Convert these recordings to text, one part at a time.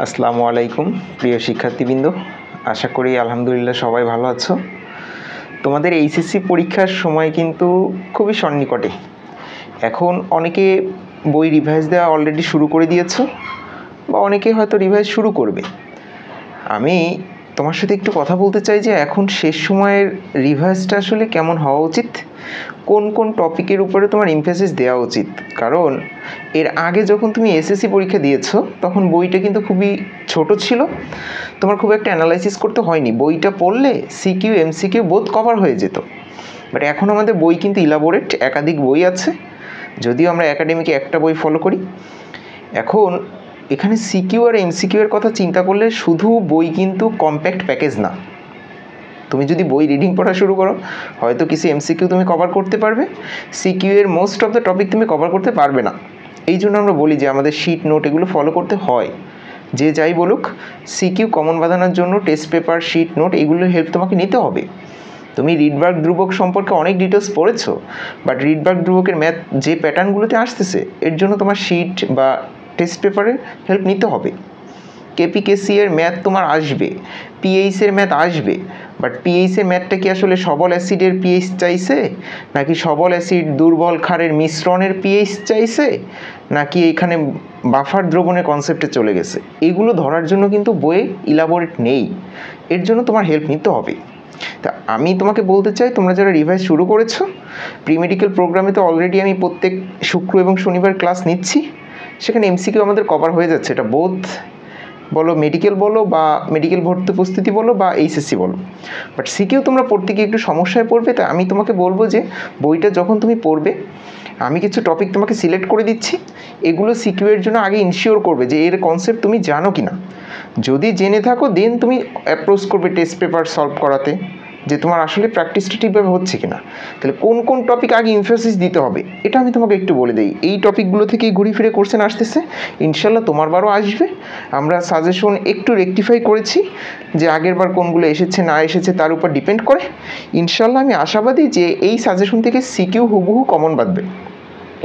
আসসালামু আলাইকুম প্রিয় শিক্ষার্থীবৃন্দ, আশা করি আলহামদুলিল্লাহ সবাই ভালো আছো। তোমাদের এইচএসসি পরীক্ষার সময় কিন্তু খুবই সন্নিকটে। এখন অনেকে বই রিভাইজ দেওয়া অলরেডি শুরু করে দিয়েছো বা অনেকে হয়তো রিভাইজ শুরু করবে। আমি তোমার সাথে একটু কথা বলতে চাই যে এখন শেষ সময়ের রিভাইজটা আসলে কেমন হওয়া উচিত, কোন কোন টপিকের উপরে তোমার এমফাসিস দেওয়া উচিত। কারণ এর আগে যখন তুমি এসএসসি পরীক্ষা দিয়েছো তখন বইটা কিন্তু খুবই ছোট ছিল, তোমার খুব একটা অ্যানালাইসিস করতে হয়নি। বইটা পড়লে সিকিউ এমসিকিউ বোথ কভার হয়ে যেত। বাট এখন আমাদের বই কিন্তু ইলাবোরেট, একাধিক বই আছে, যদিও আমরা একাডেমিকে একটা বই ফলো করি। এখন এখানে সিকিউ আর এমসিকিউ এর কথা চিন্তা করলে শুধু বই কিন্তু কম্প্যাক্ট প্যাকেজ না। তুমি যদি বই রিডিং পড়া শুরু করো হয়তো কিছু এমসিকিউ তুমি কভার করতে পারবে, সিকিউ এর মোস্ট অফ দ্য টপিক তুমি কভার করতে পারবে না। এই জন্য আমরা বলি যে আমাদের শিট নোট এগুলো ফলো করতে হয়। যে যাই বলুক, সিকিউ কমন বাঁধানোর জন্য টেস্ট পেপার, শিট নোট এগুলোর হেল্প তোমাকে নিতে হবে। তুমি রিডবার্গ ধ্রুবক সম্পর্কে অনেক ডিটেলস পড়েছো, বাট রিডবার্গ ধ্রুবকের ম্যাথ যে প্যাটার্নগুলোতে আসতেছে এর জন্য তোমার শিট বা টেস্ট পেপারের হেল্প নিতে হবে। কেপিকেসি এর ম্যাথ তোমার আসবে, পিএইচ এর ম্যাথ আসবে, বাট পিএইচ এর ম্যাথটা কি আসলে সবল অ্যাসিডের পিএইচ চাইছে, নাকি সবল অ্যাসিড দুর্বল ক্ষারের মিশ্রণের পিএইচ চাইছে, নাকি এখানে বাফার দ্রবণের কনসেপ্টে চলে গেছে, এগুলো ধরার জন্য কিন্তু বইয়ে ইলাবোরেট নেই। এর জন্য তোমার হেল্প নিতে হবে। তা আমি তোমাকে বলতে চাই, তোমরা যারা রিভাইজ শুরু করেছো, প্রি মেডিকেল প্রোগ্রামে তো অলরেডি আমি প্রত্যেক শুক্র এবং শনিবার ক্লাস নিচ্ছি, সেখানে এমসিকিউ আমাদের কভার হয়ে যাচ্ছে। এটা বোধ বলো মেডিকেল বলো বা মেডিকেল ভর্তি উপস্থিতি বলো বা এইচএসসি বলো, বাট সিকিউ তোমরা পড়তে গিয়ে একটু সমস্যায় পড়বে। তাই আমি তোমাকে বলবো যে বইটা যখন তুমি পড়বে, আমি কিছু টপিক তোমাকে সিলেক্ট করে দিচ্ছি, এগুলো সিকিউ এর জন্য আগে ইনশিওর করবে যে এর কনসেপ্ট তুমি জানো কি না। যদি জেনে থাকো দেন তুমি অ্যাপ্রোচ করবে টেস্ট পেপার সলভ করাতে, যে তোমার আসলে প্র্যাকটিসটা ঠিকভাবে হচ্ছে কিনা। তাহলে কোন কোন টপিক আগে এমফাসিস দিতে হবে এটা আমি তোমাকে একটু বলে দিই। এই টপিকগুলো থেকেই ঘুরে ফিরে কোশ্চেন আসতেছে, ইনশাল্লাহ তোমার বারও আসবে। আমরা সাজেশন একটু রেকটিফাই করেছি যে আগের বার কোনগুলো এসেছে না এসেছে তার উপর ডিপেন্ড করে। ইনশাল্লাহ আমি আশাবাদী যে এই সাজেশন থেকে সিকিউ হুবহু কমন বাঁধবে,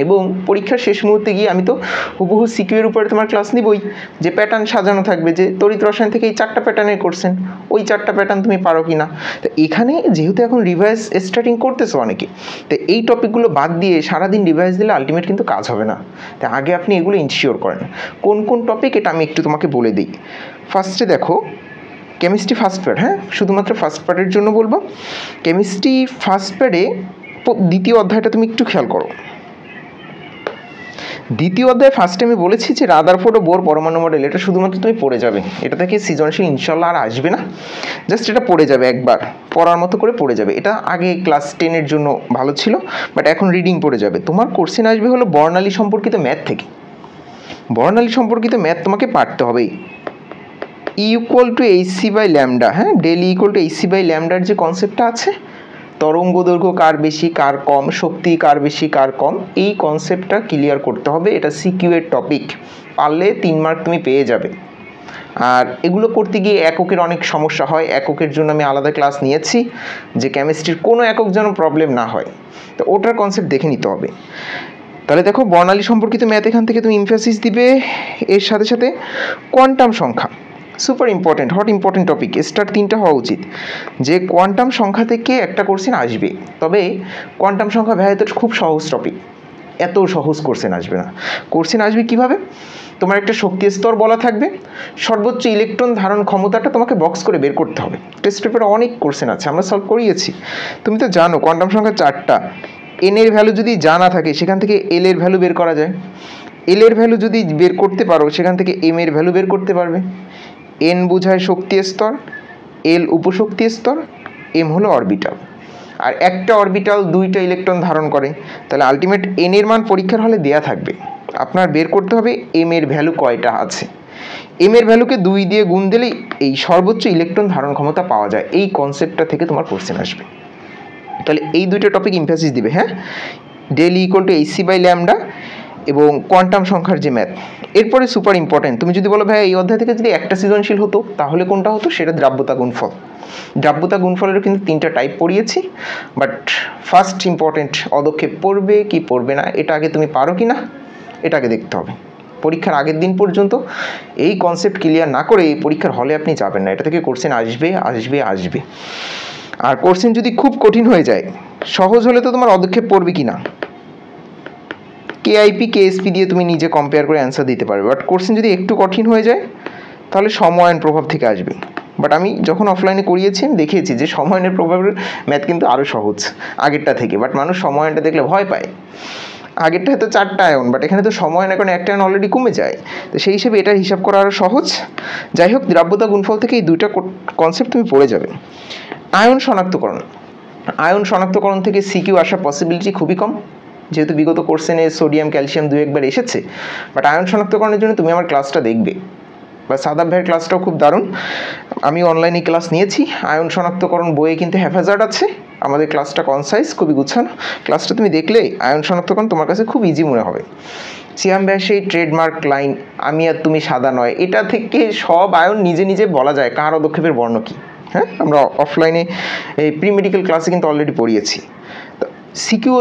এবং পরীক্ষার শেষ মুহূর্তে গিয়ে আমি তো হুবহু সিকিউ এর উপরে তোমার ক্লাস নিবই, যে প্যাটার্ন সাজানো থাকবে, যে তড়িৎ রসায়ন থেকে এই 4টা প্যাটার্নের কোশ্চেন, ওই 4টা প্যাটার্ন তুমি পারো কি না। তো এখানে যেহেতু এখন রিভাইজ স্টার্টিং করতেছো অনেকে, তো এই টপিকগুলো বাদ দিয়ে সারাদিন রিভাইজ দিলে আলটিমেট কিন্তু কাজ হবে না। তাই আগে আপনি এগুলো ইনশিওর করেন কোন কোন টপিক, এটা আমি একটু তোমাকে বলে দিই। ফার্স্টে দেখো কেমিস্ট্রি ফার্স্ট পার্ট, হ্যাঁ শুধুমাত্র ফার্স্ট পার্টের জন্য বলবো। কেমিস্ট্রি ফার্স্ট পার্টে দ্বিতীয় অধ্যায়টা তুমি একটু খেয়াল করো। দ্বিতীয় অধ্যায় ফার্স্টে আমি বলেছি যে রাদারফোর্ড ও বোর পরমাণু মডেল, এটা শুধুমাত্র তুমি পড়ে যাবে, এটা থেকে সৃজনশীল ইনশাল্লাহ আর আসবে না, জাস্ট এটা পড়ে যাবে, একবার পড়ার মতো করে পড়ে যাবে। এটা আগে ক্লাস 10-এর জন্য ভালো ছিল, বাট এখন রিডিং পড়ে যাবে। তোমার কোশ্চেন আসবে হলো বর্ণালী সম্পর্কিত ম্যাথ থেকে। বর্ণালী সম্পর্কিত ম্যাথ তোমাকে পারতে হবেই। E=hc/λ, হ্যাঁ ডেল E=hc/λ যে কনসেপ্টটা আছে, তরঙ্গ দৈর্ঘ্য কার বেশি কার কম, শক্তি কার বেশি কার কম, এই কনসেপ্টটা ক্লিয়ার করতে হবে। এটা সিকিউ এর টপিক, পারলে 3 মার্ক তুমি পেয়ে যাবে। আর এগুলো করতে গিয়ে এককের অনেক সমস্যা হয়, এককের জন্য আমি আলাদা ক্লাস নিয়েছি, যে কেমিস্ট্রির কোনো একক যেন প্রবলেম না হয়, তো ওটার কনসেপ্ট দেখে নিতে হবে। তাহলে দেখো বর্ণালী সম্পর্কিত ম্যাথ এখান থেকে তুমি এমফাসিস দিবে। এর সাথে সাথে কোয়ান্টাম সংখ্যা, super important, hot important topic, star 3টা হওয়া উচিত। যে কোয়ান্টাম সংখ্যা থেকে একটা কোশ্চেন আসবে, তবে কোয়ান্টাম সংখ্যা ভাইয়া তো খুব সহজ টপিক, এত সহজ কোশ্চেন আসবে না। কোশ্চেন আসবে কিভাবে, তোমার একটা শক্তি স্তর বলা থাকবে, সর্বোচ্চ ইলেকট্রন ধারণ ক্ষমতাটা তোমাকে বক্স করে বের করতে হবে। টেস্ট পেপারে অনেক কোশ্চেন আছে, আমরা সলভ করিয়েছি। তুমি তো জানো কোয়ান্টাম সংখ্যা 4টা, এন এর ভ্যালু যদি জানা থাকে সেখান থেকে এল এর ভ্যালু বের করা যায়, এল এর ভ্যালু যদি বের করতে পারো সেখান থেকে এম এর ভ্যালু বের করতে পারবে। এন বোঝায় শক্তি স্তর, এল উপশক্তি স্তর, এম হলো অরবিটাল। আর একটা অরবিটাল 2টা ইলেকট্রন ধারণ করে, তাহলে আলটিমেট এন এর মান পরীক্ষার হলে দেয়া থাকবে, আপনার বের করতে হবে এম এর ভ্যালু কয়টা আছে। এম এর ভ্যালুকে 2 দিয়ে গুণ দিলেই এই সর্বোচ্চ ইলেকট্রন ধারণ ক্ষমতা পাওয়া যায়। এই কনসেপ্টটা থেকে তোমার কোশ্চেন আসবে। তাহলে এই 2টা টপিক এমফাসিস দিবে, হ্যাঁ ডেল E=hc/λ এবং কোয়ান্টাম সংখ্যার যে ম্যাথ। এরপরে সুপার ইম্পর্টেন্ট, তুমি যদি বলো ভাই এই অধ্যায় থেকে যদি একটা সৃজনশীল হতো তাহলে কোনটা হতো, সেটা দ্রাব্যতা গুণফল। দ্রাব্যতা গুণফলেরও কিন্তু 3টা টাইপ পড়িয়েছি, বাট ফার্স্ট ইম্পর্টেন্ট পদক্ষেপ পড়বে কি পড়বে না, এটা আগে তুমি পারো কি না এটা আগে দেখতে হবে। পরীক্ষার আগের দিন পর্যন্ত এই কনসেপ্ট ক্লিয়ার না করে পরীক্ষার হলে আপনি যাবেন না। এটা থেকে কোশ্চেন আসবে আসবে আসবে। আর কোশ্চেন যদি খুব কঠিন হয়ে যায়, সহজ হলে তো তোমার অদক্ষেপ পড়বে কি না, কেআইপি কেএসপি দিয়ে তুমি নিজে কম্পেয়ার করে অ্যান্সার দিতে পারবে। বাট কোশ্চেন যদি একটু কঠিন হয়ে যায় তাহলে সময়ায়ন প্রভাব থেকে আসবে। বাট আমি যখন অফলাইনে করিয়েছি আমি দেখেছি যে সময়ায়নের প্রভাবের ম্যাথ কিন্তু আরও সহজ আগেরটা থেকে। বাট মানুষ সময়ায়নটা দেখলে ভয় পায়। আগেরটা হয়তো 4টা আয়ন, বাট এখানে তো সময়ায়ন এখন 1টা আয়ন অলরেডি কমে যায়, তো সেই হিসেবে এটার হিসাব করা আরও সহজ। যাই হোক, দ্রাব্যতা গুণফল থেকে এই 2টা কনসেপ্ট তুমি পড়ে যাবে। আয়ন শনাক্তকরণ, আয়ন শনাক্তকরণ থেকে সিকিউ আসার পসিবিলিটি খুবই কম, যেহেতু বিগত কোশ্চেনে সোডিয়াম ক্যালসিয়াম 2-1বার এসেছে। বাট আয়ন শনাক্তকরণের জন্য তুমি আমার ক্লাসটা দেখবে, বা সাদাব ভাইয়ের ক্লাসটাও খুব দারুণ, আমি অনলাইনে ক্লাস নিয়েছি। আয়ন শনাক্তকরণ বইয়ে কিন্তু হ্যাফাজার্ড আছে, আমাদের ক্লাসটা কনসাইজ, খুবই গুছানো। ক্লাসটা তুমি দেখলে আয়ন শনাক্তকরণ তোমার কাছে খুব ইজি মনে হবে। সিয়াম ভাইয়ের সেই ট্রেডমার্ক লাইন আমি আর তুমি সাদা নয়, এটা থেকে সব আয়ন নিজে নিজে বলা যায় কার অদক্ষেপের বর্ণ কী। হ্যাঁ, আমরা অফলাইনে এই প্রি মেডিকেল ক্লাসে কিন্তু অলরেডি পড়িয়েছি। তো সিকিউ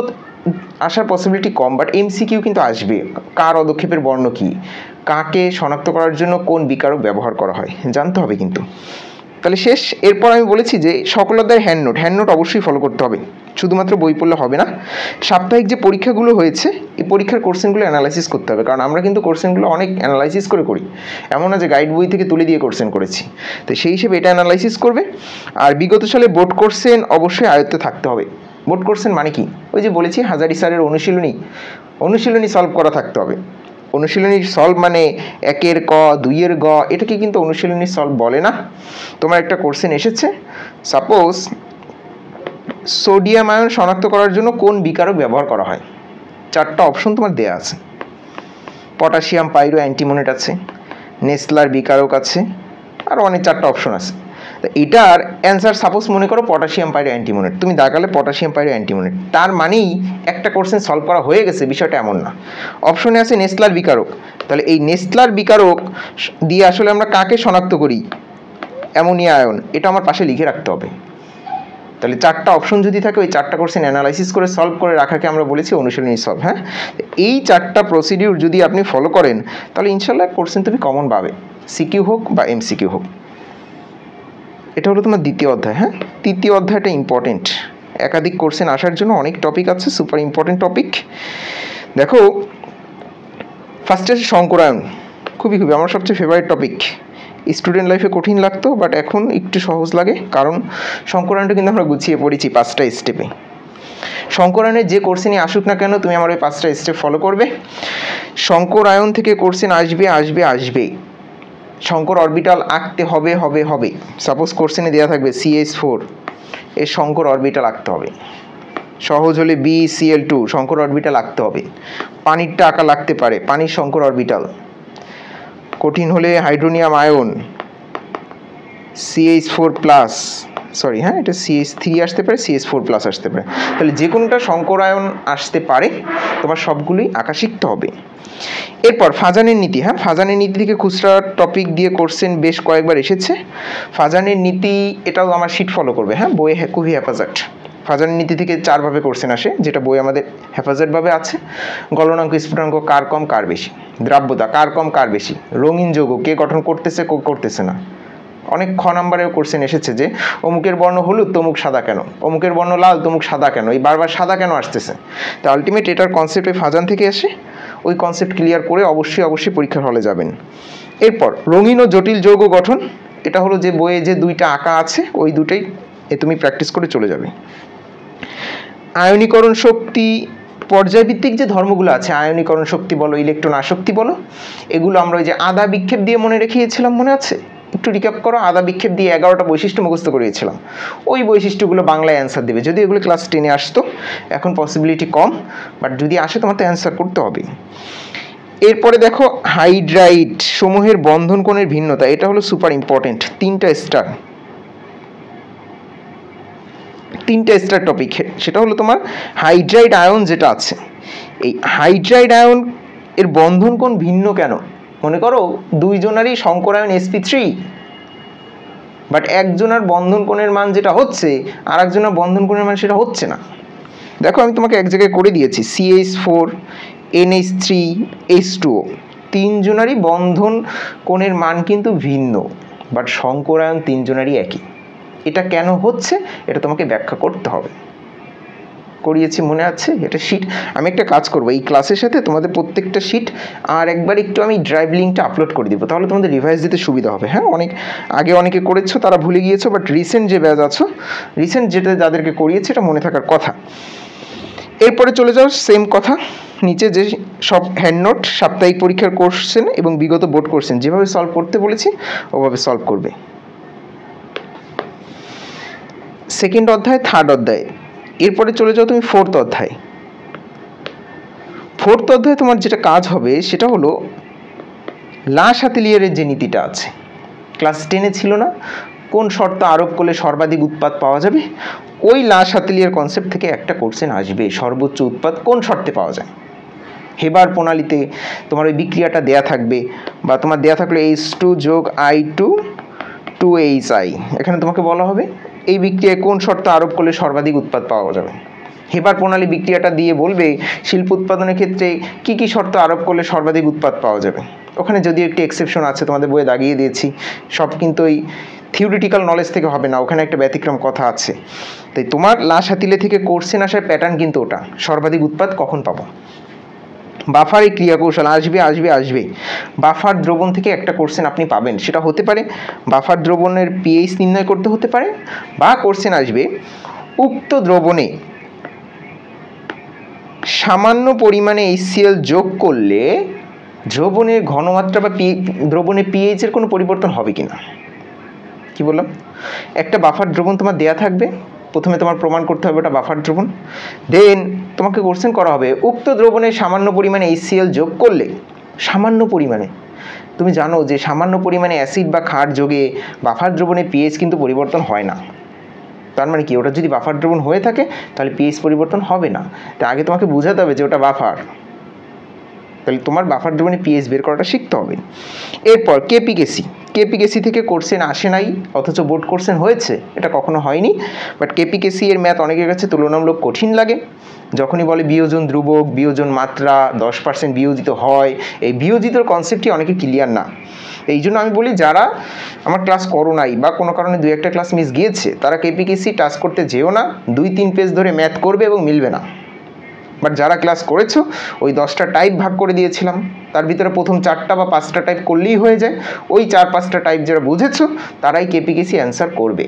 আসার পসিবিলিটি কম, বাট এমসিকিউ কিন্তু আসবে। কার অদক্ষেপের বর্ণ কী, কাকে শনাক্ত করার জন্য কোন বিকারক ব্যবহার করা হয় জানতে হবে কিন্তু। তাহলে শেষ। এরপর আমি বলেছি যে সকল অধ্যায়ের হ্যান্ড নোট অবশ্যই ফলো করতে হবে, শুধুমাত্র বই পড়লে হবে না। সাপ্তাহিক যে পরীক্ষাগুলো হয়েছে এই পরীক্ষার কোশ্চেনগুলো অ্যানালাইসিস করতে হবে, কারণ আমরা কিন্তু কোশ্চেনগুলো অনেক অ্যানালাইসিস করে করি, এমন না যে গাইড বই থেকে তুলে দিয়ে কোশ্চেন করেছি। তো সেই হিসেবে এটা অ্যানালাইসিস করবে। আর বিগত সালে বোর্ড কোশ্চেন অবশ্যই আয়ত্তে থাকতে হবে। বোর্ড কোশ্চেন মানে কি, ওই যে বলেছি হাজারি স্যারের অনুশীলনী সলভ করা থাকতে হবে। অনুশীলনী সলভ মানে 1-এর ক 2-এর গ, এটাকে কিন্তু অনুশীলনী সলভ বলে না। তোমার একটা কোশ্চেন এসেছে, সাপোজ সোডিয়াম আয়ন শনাক্ত করার জন্য কোন বিকারক ব্যবহার করা হয়, 4টা অপশন তোমার দেয়া আছে। পটাশিয়াম পাইরো অ্যান্টিমোনেট আছে, নেসলার বিকারক আছে, আর অনেক 4টা অপশন আছে। তো এটার অ্যান্সার সাপোজ মনে করো পটাশিয়াম পাইরো অ্যান্টিমোনেট, তুমি দাগালে পটাশিয়াম পাইরো অ্যান্টিমোনেট, তার মানেই একটা কোশ্চেন সলভ করা হয়ে গেছে, বিষয়টা এমন না। অপশনে আছে নেসলার বিকারক, তাহলে এই নেসলার বিকারক দিয়ে আসলে আমরা কাকে শনাক্ত করি, অ্যামোনিয়া আয়ন, এটা আমার পাশে লিখে রাখতে হবে। তাহলে 4টা অপশন যদি থাকে ওই 4টা কোশ্চেন অ্যানালাইসিস করে সলভ করে রাখাকে আমরা বলেছি অনুশীলনী সলভ। হ্যাঁ, এই 4টা প্রসিডিউর যদি আপনি ফলো করেন তাহলে ইনশাল্লাহ কোশ্চেন তুমি কমন পাবে, সিকিউ হোক বা এমসিকিউ হোক। এটা হলো তোমার 2য় অধ্যায়। হ্যাঁ, 3য় অধ্যায়টা ইম্পর্টেন্ট, একাধিক কোশ্চেন আসার জন্য অনেক টপিক আছে, সুপার ইম্পর্টেন্ট টপিক। দেখো, ফার্স্টে আছে শঙ্করায়ন, খুবই আমার সবচেয়ে ফেভারিট টপিক। স্টুডেন্ট লাইফে কঠিন লাগতো, বাট এখন একটু সহজ লাগে, কারণ শঙ্করায়নটা কিন্তু আমরা গুছিয়ে পড়েছি 5টা স্টেপে। শঙ্করায়নের যে কোশ্চেনই আসুক না কেন তুমি আমার ওই 5টা স্টেপ ফলো করবে। শঙ্করায়ন থেকে কোশ্চেন আসবে আসবে আসবে, শঙ্কর অরবিটাল আঁকতে হবে হবে হবে। সাপোজ কোশ্চেনে দেওয়া থাকবে CH4, এর শঙ্কর অরবিটাল আঁকতে হবে। সহজ হলে BCl2 শঙ্কর অরবিটাল আঁকতে হবে। পানিরটা আঁকা লাগতে পারে, পানির শঙ্কর অরবিটাল। কঠিন হলে হাইড্রোনিয়াম আয়ন CH4+, সরি হ্যাঁ, এটা CH3 আসতে পারে, CH4+ আসতে পারে। তাহলে যে কোনোটা শঙ্কর আয়ন আসতে পারে, তোমার সবগুলোই আঁকা শিখতে হবে। এরপর ফাজানের নীতি। হ্যাঁ, ফাজানের নীতি থেকে খুচরা টপিক দিয়ে কোশ্চেন বেশ কয়েকবার এসেছে। ফাজানের নীতি এটাও আমার শিট ফলো করবে। হ্যাঁ, বইয়ে খুবই হ্যাফাজার্ড। ফাজানের নীতি থেকে 4ভাবে কোশ্চেন আসে, যেটা বই আমাদের হ্যাফাজার্ডভাবে আছে। গলনাঙ্ক স্ফুটনাঙ্ক কার কম কার বেশি, দ্রাব্যতা কার কম কার বেশি, রঙিন যৌগ কে গঠন করতেছে করতেছে না। অনেক খ নাম্বারেও কোশ্চেন এসেছে যে অমুকের বর্ণ হলুদ তমুক সাদা কেন, অমুকের বর্ণ লাল তমুক সাদা কেন, এই বারবার সাদা কেন আসতেছে। তো আলটিমেট এটার কনসেপ্ট ওই ফাজান থেকে আসে। ওই কনসেপ্ট ক্লিয়ার করে অবশ্যই পরীক্ষার হলে যাবেন। এরপর রঙিন ও জটিল যৌগ গঠন, এটা হলো যে বইয়ে যে 2টা আঁকা আছে ওই 2টাই তুমি প্র্যাকটিস করে চলে যাবে। আয়নীকরণ শক্তি পর্যায়ভিত্তিক যে ধর্মগুলো আছে, আয়নীকরণ শক্তি বলো, ইলেকট্রন আসক্তি বলো, এগুলো আমরা ওই যে আদা বিক্ষেপ দিয়ে মনে রেখেছিলাম, মনে আছে? একটু রিক্যাপ করো। আদা বিক্ষেপ দিয়ে 11টা বৈশিষ্ট্য মুখস্থ করিয়েছিলাম, ওই বৈশিষ্ট্যগুলো বাংলায় অ্যান্সার দেবে। যদি এগুলো ক্লাস 10-এ আসতো, এখন পসিবিলিটি কম, বাট যদি আসে তোমার তো অ্যান্সার করতে হবে। এরপরে দেখো হাইড্রাইড সমূহের বন্ধন কোণের ভিন্নতা, এটা হলো সুপার ইম্পর্টেন্ট। 3টা স্টার টপিক, সেটা হলো তোমার হাইড্রাইড আয়ন যেটা আছে, এই হাইড্রাইড আয়ন এর বন্ধন কোণ ভিন্ন কেন? মনে করো 2 জনারই শঙ্করায়ন sp3, বাট একজনের বন্ধন কোণের মান যেটা হচ্ছে আর একজনের বন্ধন কোণের মান সেটা হচ্ছে না। দেখো আমি তোমাকে এক জায়গায় করে দিয়েছি, CH4 NH3 H2O তিনজনারই বন্ধন কোণের মান কিন্তু ভিন্ন, বাট সংকরায়ন তিনজনারই একই। এটা কেন হচ্ছে এটা তোমাকে ব্যাখ্যা করতে হবে। করিয়েছি মনে আছে? এটা শিট। আমি একটা কাজ করবো, এই ক্লাসের সাথে তোমাদের প্রত্যেকটা শিট আর একবার একটু আমি ড্রাইভ লিঙ্কটা আপলোড করে দিব, তাহলে তোমাদের রিভাইজ দিতে সুবিধা হবে। হ্যাঁ, অনেক আগে অনেকে করেছো, তারা ভুলে গিয়েছো, বাট রিসেন্ট যে ব্যাচ আছো, রিসেন্ট যেটা যাদেরকে করিয়েছে এটা মনে থাকার কথা। এরপরে চলে যাও সেম কথা, নিচে যে সব হ্যান্ড নোট, সাপ্তাহিক পরীক্ষার কোশ্চেন এবং বিগত বোর্ড কোশ্চেন যেভাবে সলভ করতে বলেছি ওভাবে সলভ করবে। সেকেন্ড অধ্যায়, থার্ড অধ্যায়। এরপরে চলে যাও তুমি ফোর্থ অধ্যায়। ফোর্থ অধ্যায়ে তোমার যেটা কাজ হবে সেটা হলো লা শাতেলিয়ারের যে নীতিটা আছে, ক্লাস 10-এ ছিল না, কোন শর্ত আরোপ করলে সর্বাধিক উৎপাদ পাওয়া যাবে, ওই লা শাতেলিয়ার কনসেপ্ট থেকে একটা কোশ্চেন আসবে, সর্বোচ্চ উৎপাদ কোন শর্তে পাওয়া যায়। হেবার প্রণালীতে তোমার ওই বিক্রিয়াটা দেয়া থাকবে, বা তোমার দেয়া থাকলে H2 যোগ I2 2HI, এখানে তোমাকে বলা হবে এই বিক্রিয়ায় কোন শর্ত আরোপ করলে সর্বাধিক উৎপাদ পাওয়া যাবে। হেবার প্রণালী বিক্রিয়াটা দিয়ে বলবে শিল্প উৎপাদনের ক্ষেত্রে কি কি শর্ত আরোপ করলে সর্বাধিক উৎপাদ পাওয়া যাবে। ওখানে যদিও একটি এক্সেপশন আছে, তোমাদের বইয়ে দাগিয়ে দিয়েছি, সব কিন্তু ওই থিওরিটিক্যাল নলেজ থেকে হবে না, ওখানে একটা ব্যতিক্রম কথা আছে। তাই তোমার লা শাতিলে থেকে কোশ্চেন আসার প্যাটার্ন কিন্তু ওটা, সর্বাধিক উৎপাদ কখন পাবো। বাফার এই ক্রিয়া কৌশল আসবে আসবে আসবে। বাফার দ্রবণ থেকে একটা কোশ্চেন আপনি পাবেন, সেটা হতে পারে বাফার দ্রবণের পিএইচ নির্ণয় করতে হতে পারে, বা কোশ্চেন আসবে উক্ত দ্রবণে সামান্য পরিমাণে HCl যোগ করলে দ্রবণের ঘনমাত্রা বা দ্রবণের পিএইচের কোনো পরিবর্তন হবে কিনা। কি বললাম? একটা বাফার দ্রবণ তোমার দেয়া থাকবে, প্রথমে তোমার প্রমাণ করতে হবে ওটা বাফার দ্রবণ, দেন তোমাকে কোশ্চেন করা হবে উক্ত দ্রবণে সামান্য পরিমাণে HCl যোগ করলে, সামান্য পরিমাণে, তুমি জানো যে সামান্য পরিমাণে অ্যাসিড বা ক্ষার যোগে বাফার দ্রবণের পিএইচ কিন্তু পরিবর্তন হয় না। তার মানে কি, ওটা যদি বাফার দ্রবণ হয়ে থাকে তাহলে পিএইচ পরিবর্তন হবে না। তাই আগে তোমাকে বোঝাতে হবে যে ওটা বাফার, তাহলে তোমার বাফার দ্রবণে পিএইচ বের করাটা শিখতে হবে। এরপর কেপিকেসি থেকে কোশ্চেন আসে নাই, অথচ বোর্ড কোশ্চেন হয়েছে, এটা কখনো হয়নি। বাট কেপিকেসি এর ম্যাথ অনেকের কাছে তুলনামূলক কঠিন লাগে। যখনই বলে বিয়োজন ধ্রুবক, বিয়োজন মাত্রা, 10% বিয়োজিত হয়, এই বিয়োজিতর কনসেপ্টটি অনেকে ক্লিয়ার না। এই জন্য আমি বলি যারা আমার ক্লাস করো নাই বা কোনো কারণে 2-1টা ক্লাস মিস গিয়েছে, তারা কেপিকেসি টাচ করতে যেও না, 2-3 পেজ ধরে ম্যাথ করবে এবং মিলবে না। বাট যারা ক্লাস করেছো, ওই 10টা টাইপ ভাগ করে দিয়েছিলাম, তার ভিতরে প্রথম 4টা বা 5টা টাইপ করলেই হয়ে যায়। ওই 4-5টা টাইপ যারা বুঝেছো তারাই কেপিকেসি অ্যান্সার করবে,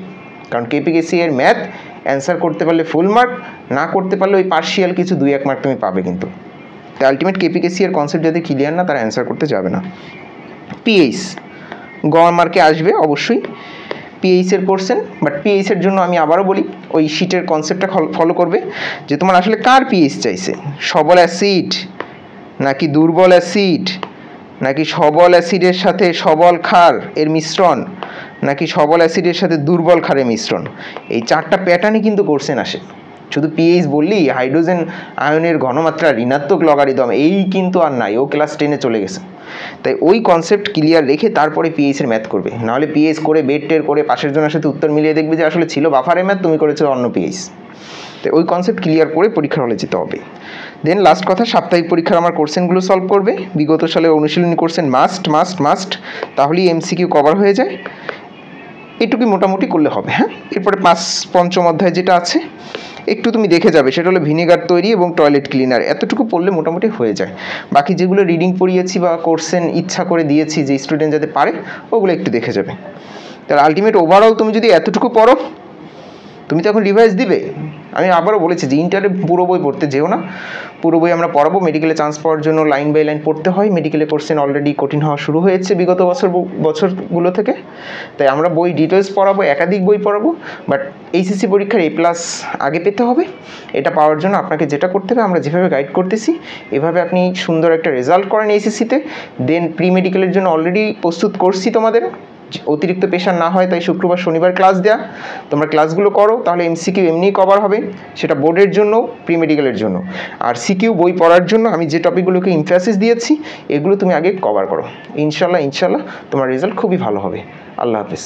কারণ কেপিকেসি এর ম্যাথ অ্যান্সার করতে পারলে ফুল মার্ক, না করতে পারলে ওই পার্শিয়াল কিছু 2-1 মার্ক তুমি পাবে। কিন্তু আলটিমেট কেপিকেসি এর কনসেপ্ট যাদের ক্লিয়ার না, তারা অ্যান্সার করতে যাবে না। পিএইচ গ মার্কে আসবে অবশ্যই পিএইচের কোশ্চেন, বাট পিএইচের জন্য আমি আবারও বলি ওই শিটের কনসেপ্টটা ফলো করবে যে তোমার আসলে কার পিএইচ চাইছে, সবল অ্যাসিড নাকি দুর্বল অ্যাসিড, নাকি সবল অ্যাসিডের সাথে সবল ক্ষার এর মিশ্রণ, নাকি সবল অ্যাসিডের সাথে দুর্বল ক্ষারের মিশ্রণ। এই 4টা প্যাটার্নে কিন্তু কোশ্চেন আসে। শুধু পিএইচ বললেই হাইড্রোজেন আয়নের ঘনমাত্রা ঋণাত্মক লগারিদম এই কিন্তু আর নাই, ও ক্লাস 10-এ চলে গেছে। তাই ওই কনসেপ্ট ক্লিয়ার রেখে তারপরে পিএইচের ম্যাথ করবে, নাহলে পিএইচ করে বেড টের করে পাশের জনের সাথে উত্তর মিলিয়ে দেখবে যে আসলে ছিল বাফারের ম্যাথ, তুমি করেছো অন্য পিএইচ। তাই ওই কনসেপ্ট ক্লিয়ার করে পরীক্ষার হলে যেতে হবে। দেন লাস্ট কথা, সাপ্তাহিক পরীক্ষার আমার কোশ্চেনগুলো সলভ করবে, বিগত সালে অনুশীলনী কোশ্চেন মাস্ট মাস্ট মাস্ট, তাহলেই এমসিকিউ কভার হয়ে যায়। এটুকুই মোটামুটি করলে হবে। হ্যাঁ, এরপরে পঞ্চম অধ্যায় যেটা আছে একটু তুমি দেখে যাবে, সেটা হলো ভিনেগার তৈরি এবং টয়লেট ক্লিনার, এতটুকু পড়লে মোটামুটি হয়ে যায়। বাকি যেগুলো রিডিং পড়িয়েছি বা কোশ্চেন ইচ্ছা করে দিয়েছি যে স্টুডেন্ট যাতে পারে, ওগুলো একটু দেখে যাবে। তার আলটিমেট ওভারঅল তুমি যদি এতটুকু পড়ো, তুমি তো এখন রিভাইজ দিবে। আমি আবারও বলেছি যে ইন্টারে পুরো বই পড়তে যেও না, পুরো বই আমরা পড়াবো। মেডিকেলে চান্স পাওয়ার জন্য লাইন বাই লাইন পড়তে হয়, মেডিকেলে কোশ্চেন অলরেডি কঠিন হওয়া শুরু হয়েছে বিগত বছরগুলো থেকে। তাই আমরা বই ডিটেলস পড়াবো, একাধিক বই পড়াবো, বাট এইচএসসি পরীক্ষার A+ আগে পেতে হবে। এটা পাওয়ার জন্য আপনাকে যেটা করতে হবে, আমরা যেভাবে গাইড করতেছি এভাবে আপনি সুন্দর একটা রেজাল্ট করেন এইচএসসিতে। দেন প্রি মেডিকেলের জন্য অলরেডি প্রস্তুত করছি তোমাদের, অতিরিক্ত প্রেশার না হয় তাই শুক্রবার শনিবার ক্লাস দেয়া, তোমরা ক্লাসগুলো করো, তাহলে এমসিকিউ এমনিই কভার হবে, সেটা বোর্ডের জন্য প্রি মেডিকেলের জন্য। আর সিকিউ বই পড়ার জন্য আমি যে টপিকগুলোকে ইমফ্যাসিস দিয়েছি এগুলো তুমি আগে কভার করো, ইনশাল্লাহ তোমার রেজাল্ট খুবই ভালো হবে। আল্লাহ হাফেজ।